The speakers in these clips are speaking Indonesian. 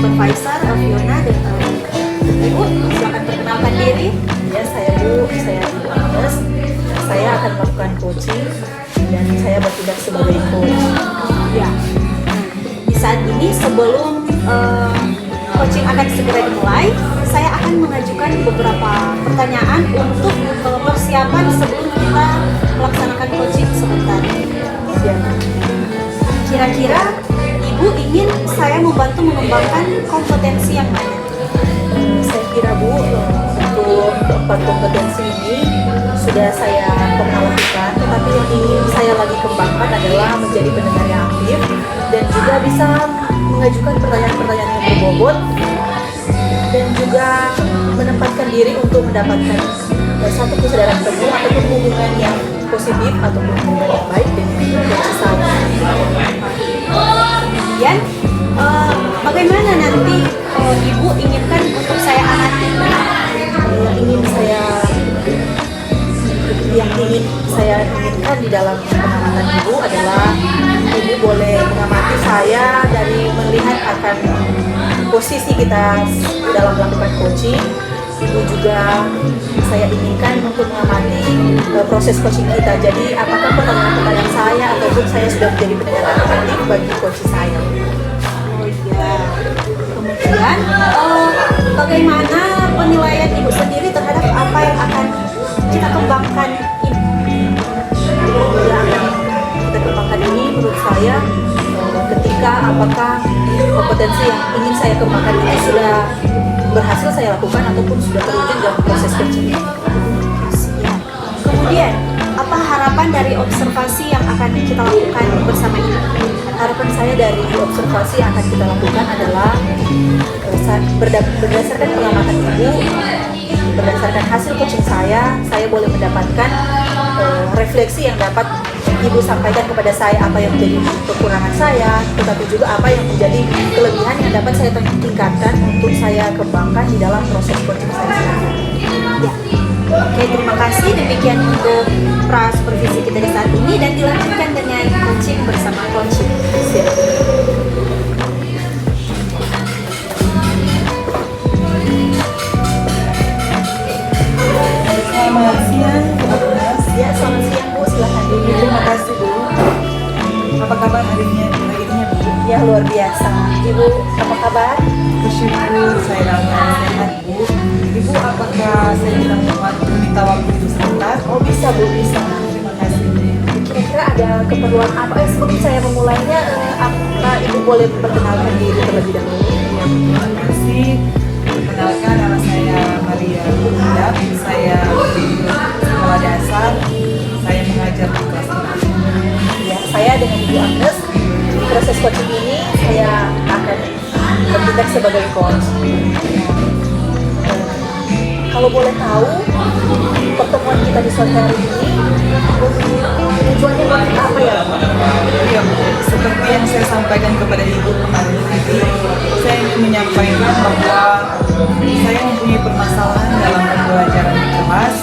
Supervisor Fiona dan Ibu silakan perkenalkan diri. Ya, saya Ibu Agnes. Saya akan melakukan coaching dan saya bertindak sebagai coach. Ya. Di saat ini sebelum coaching akan segera dimulai, saya akan mengajukan beberapa pertanyaan untuk persiapan sebelum kita melaksanakan coaching sebentar. Ya. Kira-kira Ibu ingin saya membantu mengembangkan kompetensi yang mana? Saya kira Bu, untuk keempat kompetensi ini sudah saya pernah lakukan, tetapi yang ingin saya lagi kembangkan adalah menjadi pendengar yang aktif dan juga bisa mengajukan pertanyaan-pertanyaan yang berbobot dan juga menempatkan diri untuk mendapatkan satu kesadaran penuh ataupun hubungan yang positif ataupun hubungan yang baik dengan coach saya. Kemudian bagaimana nanti Ibu inginkan untuk saya amati? Yang ingin saya inginkan di dalam pengamatan Ibu adalah Ibu boleh mengamati saya dari melihat akan posisi kita dalam melakukan coaching. Ibu juga saya inginkan untuk mengamati proses coaching kita. Jadi apakah pertanyaan-pertanyaan saya ataupun saya sudah menjadi pendengar aktif bagi coach saya. Oh iya. Kemudian bagaimana penilaian Ibu sendiri terhadap apa yang akan kita kembangkan ini? Yang kita kembangkan ini menurut saya ketika apakah kompetensi yang ingin saya kembangkan ini sudah berhasil saya lakukan ataupun sudah terwujud dalam proses coaching. Ya. Kemudian apa harapan dari observasi yang akan kita lakukan bersama ini? Harapan saya dari observasi yang akan kita lakukan adalah berdasarkan pengamatan Ibu, berdasarkan hasil coaching saya boleh mendapatkan refleksi yang dapat Ibu sampaikan kepada saya apa yang menjadi kekurangan saya, tetapi juga apa yang menjadi kelebihan yang dapat saya tingkatkan untuk saya kembangkan di dalam proses coaching saya selanjutnya. Ya. Oke, terima kasih. Demikian untuk pra supervisi kita di saat ini dan dilanjutkan dengan coaching bersama coaching. Siap. Selamat siang, Bu Agnes. Ya, selamat siang Bu, silahkan dulu. Terima kasih Bu. Apa kabar hari ini Bu? Ya, luar biasa. Ibu, apa kabar? Bersyukur saya dalam keadaan sehat Bu. Ibu, apakah saya minta waktu itu sebentar? Oh, bisa Bu, bisa. Terima kasih. Kira-kira ada keperluan apa? Sebelum saya memulainya, apa Ibu boleh memperkenalkan diri terlebih dahulu? Ya, terima kasih. Perkenalkan, nama saya Maria Bunda. Saya di sekolah dasar. Saya mengajar di kelas 6. Ya, saya dengan Ibu Agnes di proses coaching ini saya akan bertindak sebagai coach. Kalau boleh tahu pertemuan kita di sore hari ini tujuannya buat apa ya? Ya, seperti yang saya sampaikan kepada Ibu kemarin tadi, saya ingin menyampaikan bahwa saya mempunyai permasalahan dalam pembelajaran di kelas,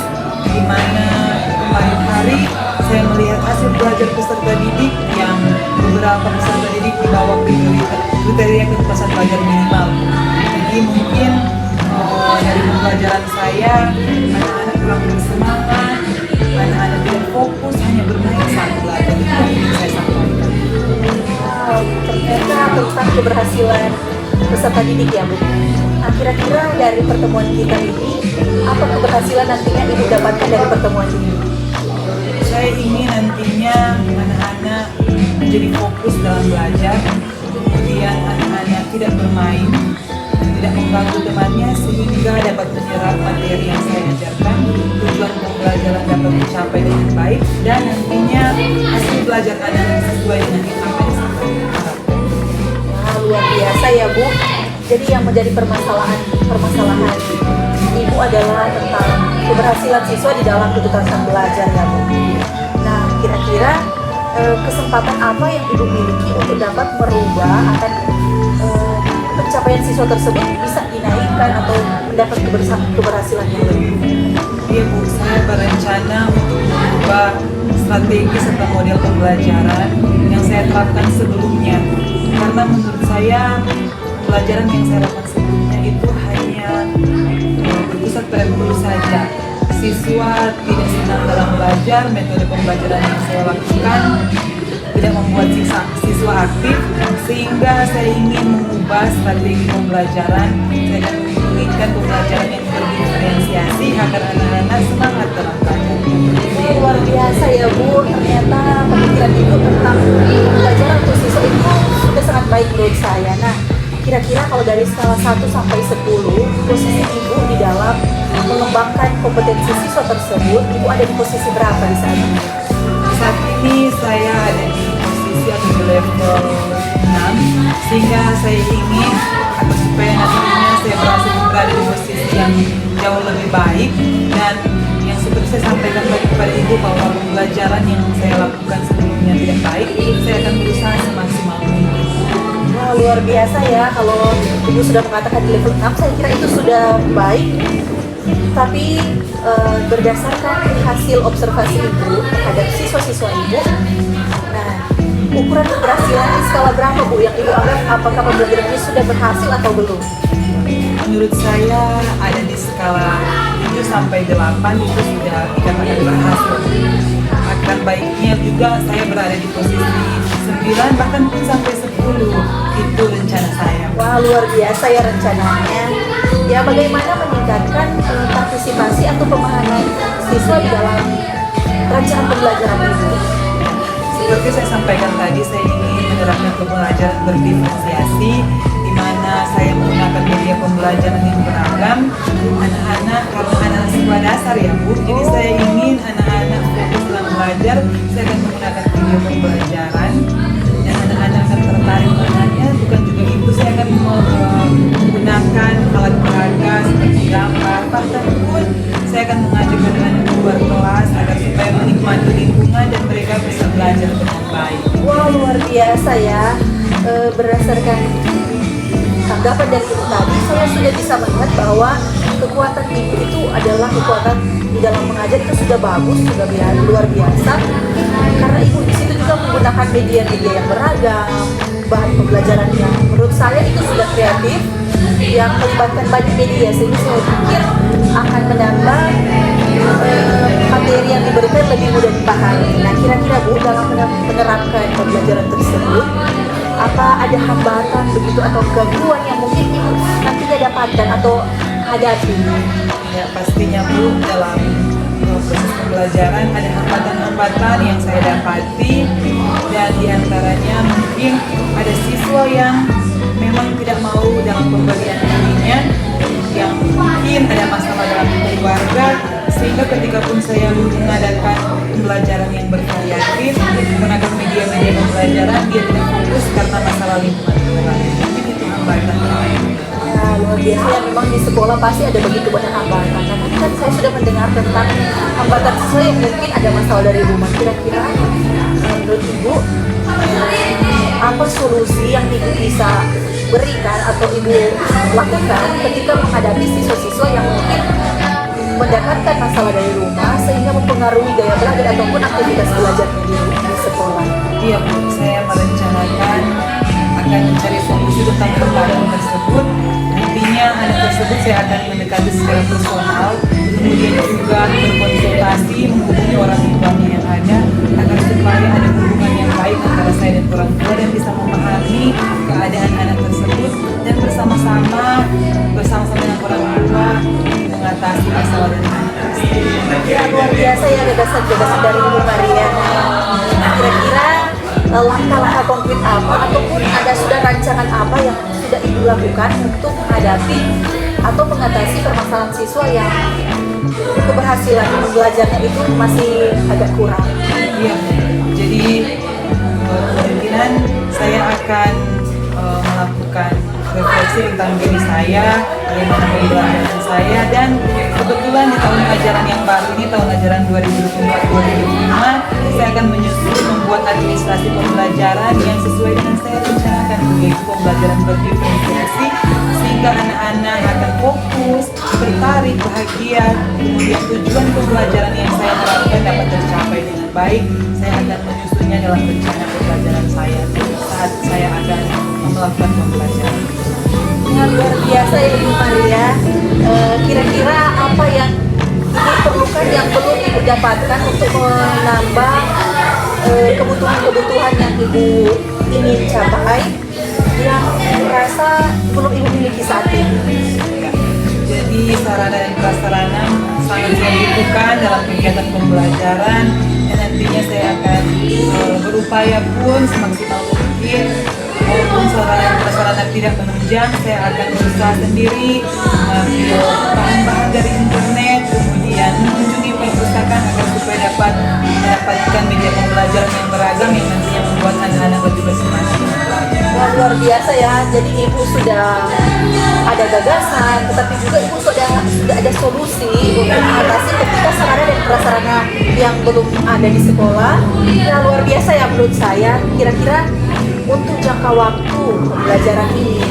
di mana kemarin hari saya melihat hasil belajar peserta didik yang beberapa peserta didik di bawah kriteria ketuntasan belajar minimal. Jadi mungkin dari pembelajaran saya, anak-anak kurang bersemangat, anak-anak tidak fokus, hanya bermain saat belajar. Itu yang ingin saya sampaikan. Ternyata tentang keberhasilan peserta didik ya Bu. Nah, kira-kira dari pertemuan kita ini apa keberhasilan nantinya Ibu dapatkan dari pertemuan ini? Saya ingin nantinya anak-anak menjadi fokus dalam belajar, kemudian anak-anak tidak bermain, tidak mengganggu temannya sehingga dapat menyerap materi yang saya ajarkan, tujuan pembelajaran dapat tercapai dengan baik dan nantinya hasil belajar anak sesuai dengan apa yang saya harapkan. Nah, luar biasa ya Bu. Jadi yang menjadi permasalahan Ibu adalah tentang keberhasilan siswa di dalam ketuntasan belajar ya Bu. Nah, kira-kira kesempatan apa yang Ibu miliki untuk dapat merubah akan pencapaian siswa tersebut bisa dinaikkan atau mendapat keberhasilan yang lebih? Iya Bu, saya berencana untuk mengubah strategi serta model pembelajaran yang saya terapkan sebelumnya. Karena menurut saya pembelajaran yang saya lakukan sebelumnya itu hanya berpusat pada guru saja. Siswa tidak senang dalam belajar, metode pembelajaran yang saya lakukan tidak membuat siswa aktif, sehingga saya ingin mengubah strategi pembelajaran. Saya akan menginginkan pembelajaran yang berdiferensiasi agar anak-anak semangat dalam belajar. Luar biasa ya Bu, ternyata pemikiran Ibu tentang pembelajaran untuk siswa itu sudah sangat baik menurut saya. Nah, kira-kira kalau dari skala 1 sampai 10, posisi Ibu di dalam mengembangkan kompetensi siswa tersebut, Ibu ada di posisi berapa di saat ini? Saat ini saya ada di posisi atau di level 6, sehingga saya ingin agar supaya nantinya saya berhasil berada di posisi yang jauh lebih baik, dan yang seperti saya sampaikan tadi kepada Ibu bahwa pembelajaran yang saya lakukan sebelumnya tidak baik, saya akan berusaha semaksimal mungkin. Wah, luar biasa ya, kalau Ibu sudah mengatakan di level 6, saya kira itu sudah baik. Tapi berdasarkan hasil observasi Ibu terhadap siswa-siswa Ibu, nah, ukuran keberhasilan di skala berapa Bu yang Ibu anggap apakah pembelajaran ini sudah berhasil atau belum? Menurut saya ada di skala 7 sampai 8 itu sudah dikatakan berhasil. Akan baiknya juga saya berada di posisi 9 bahkan pun sampai 10. Itu rencana saya. Wah, luar biasa ya rencananya. Ya, bagaimana meningkatkan partisipasi atau pemahaman siswa di dalam rancangan pembelajaran ini? Seperti saya sampaikan tadi, saya ingin menerapkan pembelajaran berdiferensiasi, di mana saya menggunakan media pembelajaran yang beragam. Anak-anak, karena anak sekolah dasar ya Bu, jadi saya ingin anak-anak fokus dalam belajar. Saya akan menggunakan video pembelajaran, dan anak-anak akan tertarik dengannya. Bukan juga itu, saya akan menggunakan alat peraga seperti gambar, bahkan pun saya akan mengajak anak-anak keluar kelas agar supaya menikmati lingkungan dan mereka bisa belajar dengan baik. Wah, luar biasa ya. Berdasarkan tanggapan dari Ibu tadi, saya sudah bisa melihat bahwa kekuatan Ibu itu adalah kekuatan di dalam mengajar itu sudah bagus, sudah luar biasa. Karena Ibu di situ juga menggunakan media-media yang beragam, bahan pembelajaran yang menurut saya itu sudah kreatif, yang melibatkan banyak media, sehingga saya pikir akan menambah materi yang diberikan lebih mudah dipahami. Nah, kira-kira Bu, dalam menerapkan pembelajaran tersebut, apa ada hambatan begitu atau gangguan yang mungkin Ibu nantinya dapatkan atau hadapi? Ya, pastinya Bu, dalam proses pembelajaran ada hambatan-hambatan yang saya dapati, dan diantaranya mungkin ada siswa yang memang tidak mau dalam pemberian dirinya, yang mungkin ada masalah dalam keluarga, sehingga ketika pun saya mengadakan pembelajaran yang bervariatif, menggunakan media-media pembelajaran, dia tidak fokus karena masalah lingkungan keluarga. Mungkin itu hambatan. Nah, luar biasa ya, memang di sekolah pasti ada begitu banyak hambatan. Nah, tadi kan saya sudah mendengar tentang hambatan siswa yang mungkin ada masalah dari rumah. Kira-kira menurut Ibu, apa solusi yang Ibu bisa berikan atau Ibu lakukan ketika menghadapi siswa-siswa yang mungkin mendapatkan masalah dari rumah sehingga mempengaruhi gaya belajar ataupun aktivitas belajarnya di sekolah? Iya Bu, saya merencanakan akan mencari solusi tentang permasalahan tersebut. Intinya anak tersebut saya akan mendekati secara personal, kemudian juga berkonsultasi, menghubungi orang tuanya yang ada, agar supaya ada hubungan yang baik antara saya dan orang tua, dan bisa memahami keadaan anak tersebut, dan bersama-sama dengan orang tua mengatasi masalah dan anak tersebut. Ya, luar biasa ya gagasan-gagasan dari Ibu Mariana. Nah, kira-kira langkah-langkah konkret apa ataupun ada sudah rancangan apa yang sudah Ibu lakukan untuk menghadapi atau mengatasi permasalahan siswa yang keberhasilan belajarnya itu masih agak kurang? Iya, jadi kemungkinan saya akan melakukan refleksi tentang diri saya, bagaimana pembelajaran saya, dan kebetulan di tahun ajaran yang baru ini, tahun ajaran 2024-2025, saya akan menyusun membuat administrasi pembelajaran yang sesuai dengan saya rencanakan, yaitu pembelajaran berdiferensiasi, sehingga anak-anak akan fokus, tertarik, bahagia, kemudian tujuan pembelajaran yang saya terapkan dapat tercapai dengan baik. Saya akan menyusunnya dalam rencana pembelajaran saya saat saya akan melakukan pembelajaran. kira-kira apa yang Ibu perlukan yang belum Ibu dapatkan untuk menambah kebutuhan-kebutuhan yang Ibu ingin capai yang merasa belum Ibu miliki saat ini? Jadi sarana dan prasarana sangat saya butuhkan dalam kegiatan pembelajaran, dan nantinya saya akan berupaya pun semaksimal mungkin. Walaupun sarana dan prasarana tidak menunjang, saya akan berusaha sendiri mengambil bahan-bahan dari internet, kemudian mengunjungi perpustakaan agar supaya dapat mendapatkan media pembelajaran yang beragam yang nantinya membuat anak-anak lebih bersemangat belajar. Wah, luar biasa ya. Jadi Ibu sudah ada gagasan, tetapi juga Ibu sudah ada solusi untuk mengatasi ketika sarana dan prasarana yang belum ada di sekolah. Ya luar biasa ya menurut saya. Kira-kira untuk jangka waktu pembelajaran ini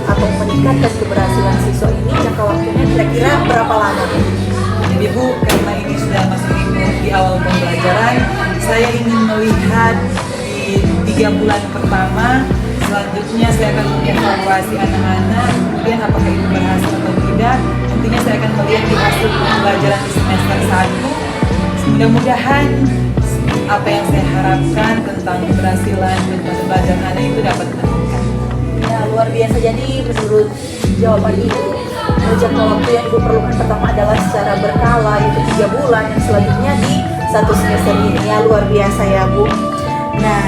atau meningkatkan keberhasilan siswa ini, jangka waktunya kira-kira berapa lama? Jadi Bu, karena ini sudah masuk di awal pembelajaran, saya ingin melihat di 3 bulan pertama. Selanjutnya saya akan mengevaluasi anak-anak, kemudian apakah itu berhasil atau tidak. Nantinya saya akan melihat di hasil pembelajaran di semester 1. Mudah-mudahan apa yang saya harapkan tentang keberhasilan pembelajaran anak itu dapat meningkat. Ya luar biasa. Jadi menurut jawaban Ibu, jangka waktu yang Ibu perlukan pertama adalah secara berkala, yaitu 3 bulan, dan selanjutnya di 1 semester ini. Ya luar biasa ya Bu. Nah,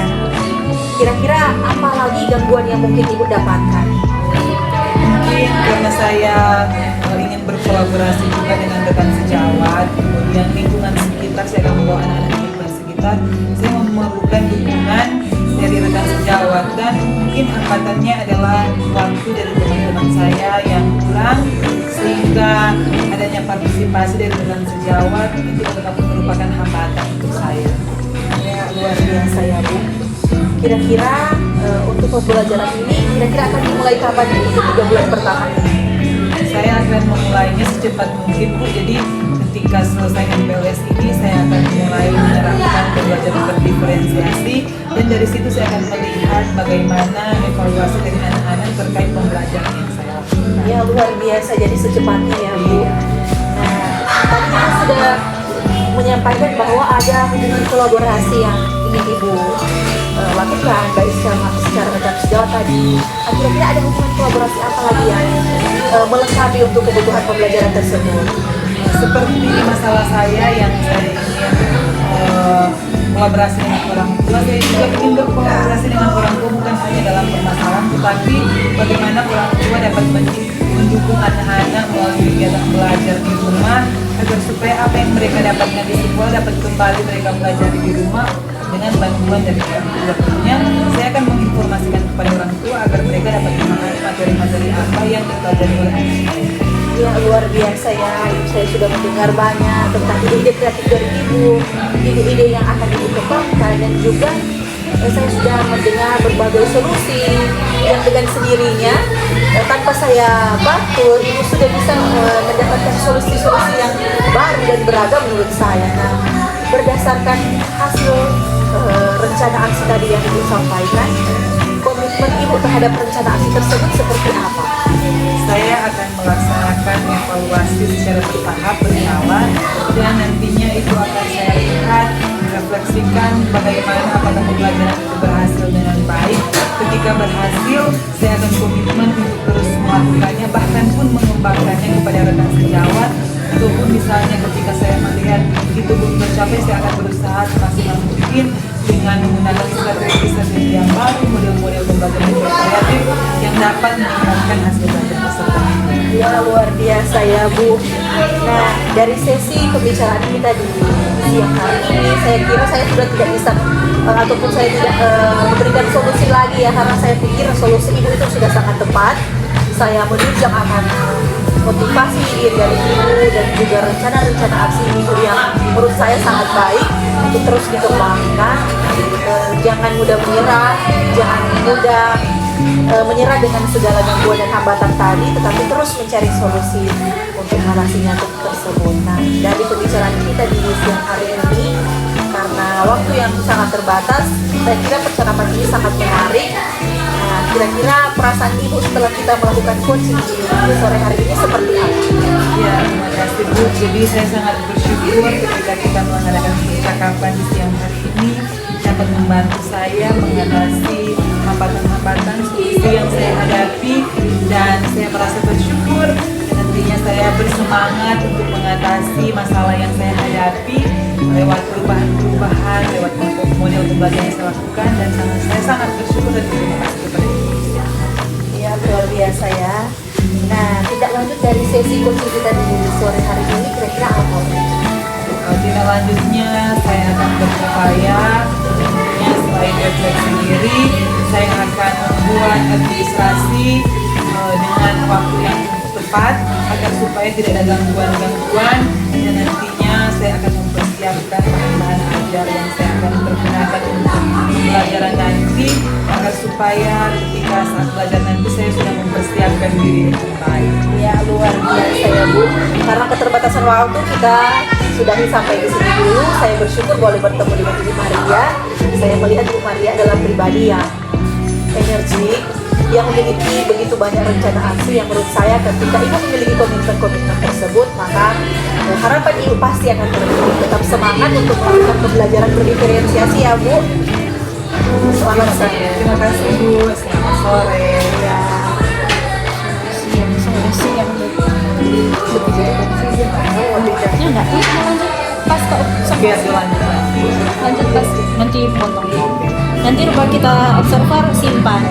kira-kira apa lagi gangguan yang mungkin Ibu dapatkan? Mungkin karena saya ingin berkolaborasi juga dengan rekan sejawat, kemudian lingkungan sekitar, saya akan membawa anak-anak di lingkungan sekitar. Saya memerlukan dukungan dari rekan sejawat, dan mungkin hambatannya adalah waktu dari teman-teman saya yang kurang, sehingga adanya partisipasi dari rekan sejawat itu merupakan hambatan untuk saya. Ya luar biasa ya Bu. Kira-kira untuk pembelajaran ini kira-kira akan dimulai kapan ini, 3 bulan pertama ini? Saya akan memulainya secepat mungkin Bu. Jadi ketika selesai MPLS ini saya akan mulai menerapkan pembelajaran berdiferensiasi, dan dari situ saya akan melihat bagaimana evaluasi dari anak-anak terkait pembelajaran yang saya lakukan. Ya luar biasa, jadi secepatnya ya Bu. Nah, tadi Ibu sudah menyampaikan bahwa ada hubungan kolaborasi yang ingin Ibu lakukan, baik secara rekan sejawat tadi. Kira-kira ada hubungan kolaborasi apa lagi yang melengkapi untuk kebutuhan pembelajaran tersebut? Seperti masalah saya yang saya ingin kolaborasi dengan orang tua, saya juga ingin berkolaborasi dengan orang tua bukan hanya dalam permasalahan, tetapi bagaimana orang tua dapat mendukung anak-anak melalui kegiatan belajar di rumah, agar supaya apa yang mereka dapatkan di sekolah dapat kembali mereka belajar di rumah dengan bantuan dari orang tua. Tentunya saya akan menginformasikan kepada orang tua agar mereka dapat memahami materi-materi apa yang dipelajari oleh anak-anak. Ya luar biasa ya, saya sudah mendengar banyak tentang ide-ide kreatif dari Ibu, ide-ide yang akan Ibu kembangkan, dan juga saya sudah mendengar berbagai solusi yang dengan sendirinya tanpa saya bantu, Ibu sudah bisa mendapatkan solusi-solusi yang baru dan beragam menurut saya. Nah, berdasarkan hasil rencana aksi tadi yang Ibu sampaikan, komitmen Ibu terhadap rencana aksi tersebut seperti apa? Saya akan melaksanakan evaluasi secara bertahap berkala, dan nantinya itu akan saya lihat, refleksikan bagaimana apakah pembelajaran itu berhasil dengan baik. Ketika berhasil, saya akan komitmen untuk terus melakukannya, bahkan pun mengembangkannya kepada rekan sejawat, ataupun misalnya ketika saya melihat itu belum tercapai, saya akan berusaha semaksimal mungkin dengan menggunakan strategi yang baru, model-model pembelajaran yang kreatif yang dapat meningkatkan hasil belajar peserta. Ya luar biasa ya Bu. Nah, dari sesi pembicaraan kita di siang hari ini, saya kira saya sudah tidak bisa ataupun saya tidak memberikan solusi lagi ya, karena saya pikir solusi Ibu itu sudah sangat tepat. Saya menunjang akan motivasi dari Ibu dan juga rencana-rencana aksi Ibu yang menurut saya sangat baik untuk terus dikembangkan. Jangan mudah menyerah, jangan mudah menyerah dengan segala gangguan dan hambatan tadi, tetapi terus mencari solusi untuk mengatasinya tersebut. Nah, dari pembicaraan kita di siang hari ini, karena waktu yang sangat terbatas, saya kira percakapan ini sangat menarik. Nah, kira-kira perasaan Ibu setelah kita melakukan coaching di sore hari ini seperti apa? Ya, tersebut. Jadi saya sangat bersyukur ketika kita mengadakan percakapan di siang hari ini dapat membantu saya mengatasi hambatan-hambatan solusi yang saya hadapi, dan saya merasa bersyukur dan nantinya saya bersemangat untuk mengatasi masalah yang saya hadapi lewat perubahan-perubahan, lewat model pembelajaran yang saya lakukan, dan saya sangat bersyukur dan terima kasih kepada Ibu. Ya, luar biasa ya. Nah, tidak lanjut dari sesi coaching kita di sore hari ini, kira-kira apa? Tindak lanjutnya saya akan berupaya tentunya selain website sendiri, saya akan membuat administrasi dengan waktu yang tepat agar supaya tidak ada gangguan-gangguan, dan nantinya saya akan mempersiapkan bahan-bahan ajar yang saya akan pergunakan untuk pembelajaran nanti agar supaya ketika saat belajar nanti saya sudah mempersiapkan diri dengan baik. Ya, luar biasa ya Bu. Karena keterbatasan waktu kita sudahi sampai di sini dulu. Saya bersyukur boleh bertemu dengan Ibu Maria. Saya melihat Ibu Maria adalah pribadi yang energik, yang memiliki begitu banyak rencana aksi yang menurut saya ketika Ibu memiliki komitmen-komitmen tersebut, maka harapan Ibu pasti akan terwujud. Tetap semangat untuk melakukan pembelajaran berdiferensiasi ya Bu. Selamat sore. Terima kasih Bu. Selamat sore. Ya. Siang. Oh, tidak. Ya enggak, lanjut pas kok Biar dilanjut lagi. lanjut pas nanti potong. Nanti lupa kita observer simpan.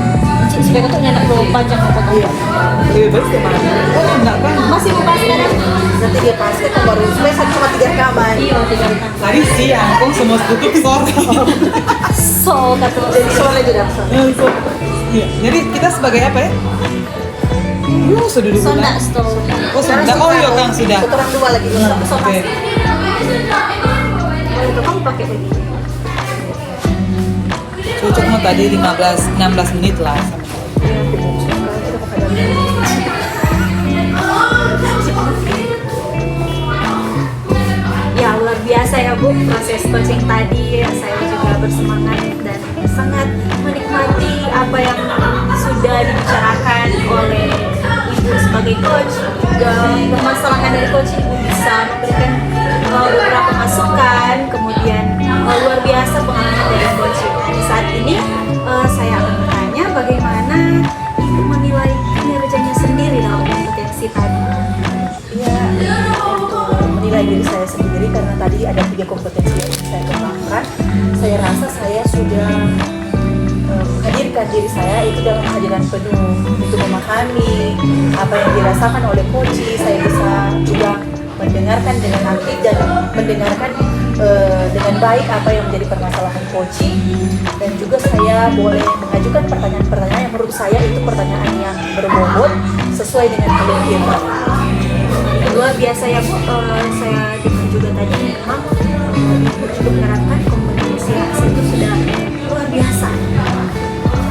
Supaya untuk nyetak dulu panjang potong. Iya. Lebih baik kemana? Oh enggak kan? Masih lupa sekarang? Nanti dia pasti kan baru supaya 1,3 rekaman. Iya, 3 rekan. Tadi siang, kok semua tutup sore. So kata Jadi sore juga sore. Iya. Jadi kita sebagai apa ya? Sudah dulu. Sonda store. Oh sudah. Oh iya Kang sudah. Sekarang dua lagi. Oke. Kalau itu kamu pakai begini. Cocok mau tadi 16 menit lah sama saya. Ya luar biasa ya Bu, proses coaching tadi saya juga bersemangat dan sangat menikmati apa yang sudah dibicarakan oleh Ibu sebagai coach. Juga permasalahan dari coaching Ibu bisa memberikan beberapa masukan, kemudian luar biasa pengalaman dari coaching. Nah, di saat ini saya akan bertanya bagaimana Ibu menilai kinerjanya sendiri dalam kompetensi tadi. Ya, untuk menilai diri saya sendiri karena tadi ada 3 kompetensi yang ingin saya kembangkan. Saya rasa saya sudah menghadirkan diri saya itu dalam kehadiran penuh untuk memahami apa yang dirasakan oleh coach. Saya bisa juga mendengarkan dengan aktif dan mendengarkan dengan baik apa yang menjadi permasalahan coach, dan juga saya boleh mengajukan pertanyaan-pertanyaan yang menurut saya itu pertanyaan yang berbobot sesuai dengan keahlian. Luar biasa ya Bu, saya dengar juga tadi memang Ibu juga menerapkan kompetensi rasa itu sudah luar biasa.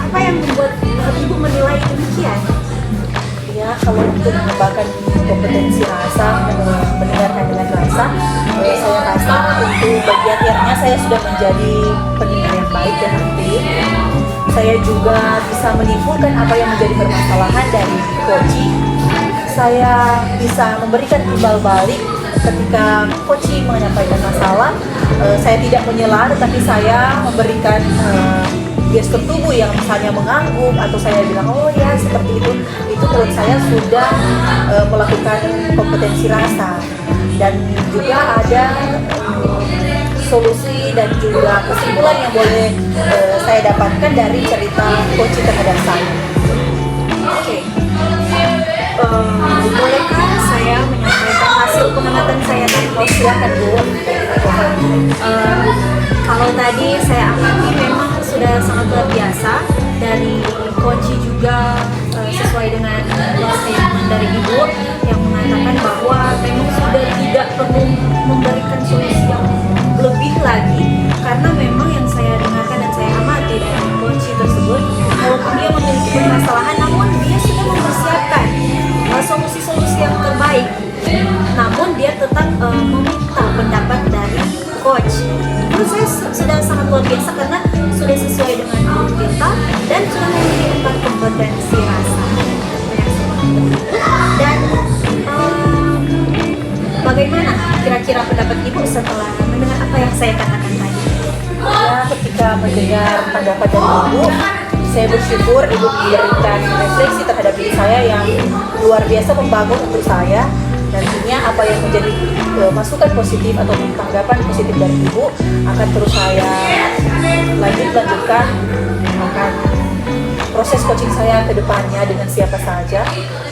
Apa yang membuat Ibu menilai demikian? Ya, kalau untuk mengembangkan kompetensi rasa, mendengarkan dengan rasa, saya rasa untuk bagian akhirnya saya sudah menjadi pendengar yang baik dan aktif. Saya juga bisa menyimpulkan apa yang menjadi permasalahan dari coaching. Saya bisa memberikan timbal balik ketika coaching menyampaikan masalah. Saya tidak menyela, tetapi saya memberikan gestur tubuh yang misalnya mengangguk atau saya bilang oh ya seperti itu menurut saya sudah melakukan kompetensi rasa. Dan juga ada solusi dan juga kesimpulan yang boleh saya dapatkan dari cerita coaching terhadap saya. Oke. Bolehkah saya menyampaikan hasil pengamatan saya tadi? Oh, silakan Bu. Kalau tadi saya amati memang sudah sangat luar biasa dari coach juga sesuai dengan statement dari Ibu yang mengatakan bahwa memang sudah tidak perlu memberikan solusi yang lebih lagi, karena memang yang saya dengarkan dan saya amati dari coach tersebut, walaupun dia memiliki permasalahan namun dia sudah mempersiapkan solusi-solusi yang terbaik, namun dia tetap meminta pendapat dari coach. Menurut saya sudah sangat luar biasa karena sudah sesuai dengan ilmu kita dan sudah memiliki 4 kompetensi rasa. Dan Bagaimana kira-kira pendapat Ibu setelah mendengar apa yang saya katakan tadi? Ya, ketika mendengar tanggapan dari Ibu, saya bersyukur Ibu memberikan refleksi terhadap diri saya yang luar biasa membangun untuk saya. Nantinya apa yang menjadi masukan positif atau tanggapan positif dari Ibu akan terus saya lanjutkan, akan proses coaching saya ke depannya dengan siapa saja,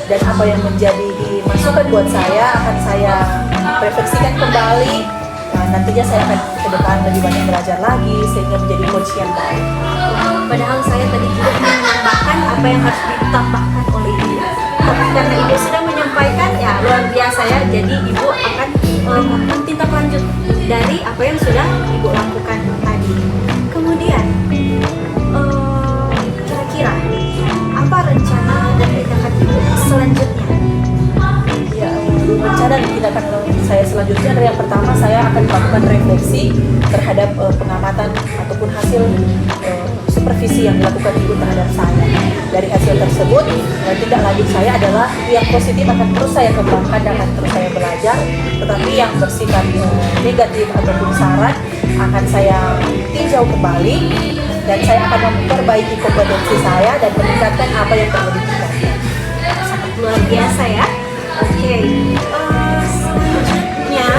dan apa yang menjadi masukan buat saya akan saya refleksikan kembali. Nah, nantinya saya akan ke depan lebih banyak belajar lagi sehingga menjadi coach yang baik. Padahal saya tadi juga menambahkan apa yang harus ditambahkan oleh Ibu. Tapi karena Ibu sudah menyampaikan, ya luar biasa ya. Jadi Ibu akan melakukan tindak lanjut dari apa yang sudah Ibu lakukan tadi. Kemudian, kira-kira apa rencana dan tindakan Ibu selanjutnya? Ya, rencana dan tindakan saya selanjutnya adalah yang pertama, saya akan melakukan refleksi terhadap pengamatan ataupun hasil supervisi yang dilakukan Ibu terhadap saya. Dari hasil tersebut, tindak lanjut saya adalah yang positif akan terus saya kembangkan dan akan terus saya belajar, tetapi yang bersifat negatif ataupun saran akan saya tinjau kembali, dan saya akan memperbaiki kompetensi saya dan meningkatkan apa yang perlu ditingkatkan. Sangat luar biasa ya. Oke, selanjutnya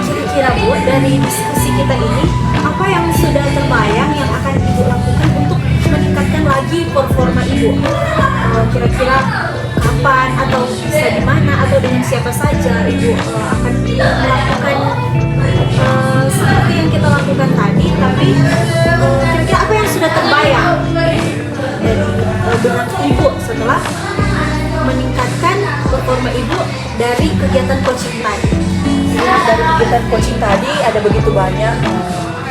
kira-kira Bu, dari diskusi kita ini apa yang sudah terbayang yang akan Ibu lakukan untuk meningkatkan lagi performa Ibu? Kira-kira kapan atau bisa di mana atau dengan siapa saja Ibu akan melakukan seperti yang kita lakukan tadi, tapi kira-kira apa yang sudah terbayang dari benak Ibu setelah meningkatkan performa Ibu dari kegiatan coaching tadi? Ya, dari kegiatan coaching tadi ada begitu banyak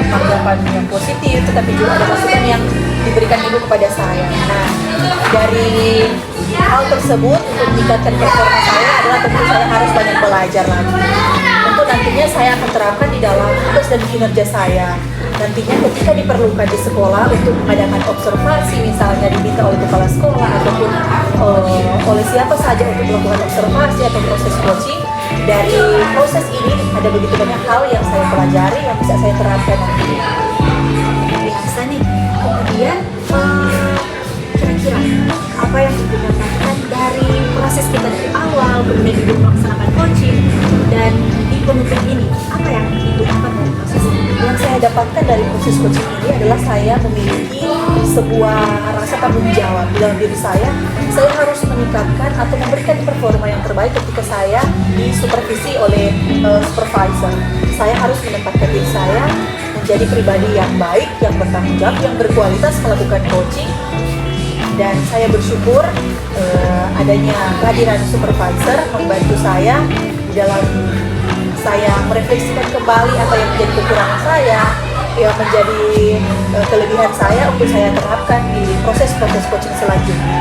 tanggapan yang positif, tetapi juga ada masukan yang diberikan Ibu kepada saya. Nah, dari hal tersebut untuk meningkatkan performa saya adalah tentu saya harus banyak belajar lagi. Tentu nantinya saya akan terapkan di dalam tugas dan kinerja saya. Nantinya ketika diperlukan di sekolah untuk mengadakan observasi, misalnya diminta oleh kepala sekolah ataupun oleh siapa saja untuk melakukan observasi atau proses coaching, dari proses ini ada begitu banyak hal yang saya pelajari yang bisa saya terapkan nanti. Biasa nih. Kemudian kira-kira apa yang Ibu dapatkan dari proses kita dari awal, kemudian Ibu melaksanakan coaching, dan di penutup ini apa yang Ibu dapat dari proses ini? Yang saya dapatkan dari proses coaching ini adalah saya memiliki sebuah rasa tanggung jawab di dalam diri saya. Saya harus meningkatkan atau memberikan performa yang terbaik ketika saya disupervisi oleh supervisor. Saya harus menempatkan diri saya menjadi pribadi yang baik, yang bertanggung jawab, yang berkualitas melakukan coaching. Dan saya bersyukur adanya kehadiran supervisor membantu saya di dalam saya merefleksikan kembali apa yang menjadi kekurangan saya, yang menjadi kelebihan saya untuk saya terapkan di proses-proses coaching selanjutnya.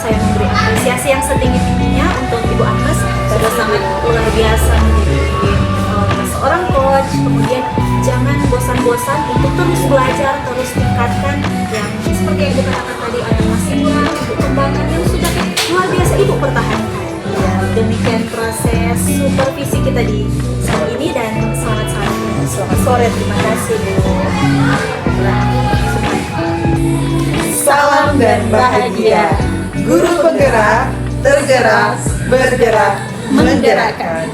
Saya memberi apresiasi yang setinggi-tingginya untuk Ibu Agnes, sudah sangat luar biasa menjadi seorang coach. Kemudian jangan bosan-bosan untuk terus belajar, terus tingkatkan yang seperti yang Ibu katakan tadi, ada masih kurang untuk kembangkan yang sudah luar biasa Ibu pertahankan. Ya, demikian proses supervisi kita di saat ini, dan selamat sore. Selamat sore, terima kasih Bu. Salam dan bahagia. Guru penggerak, tergerak, bergerak, menggerakkan.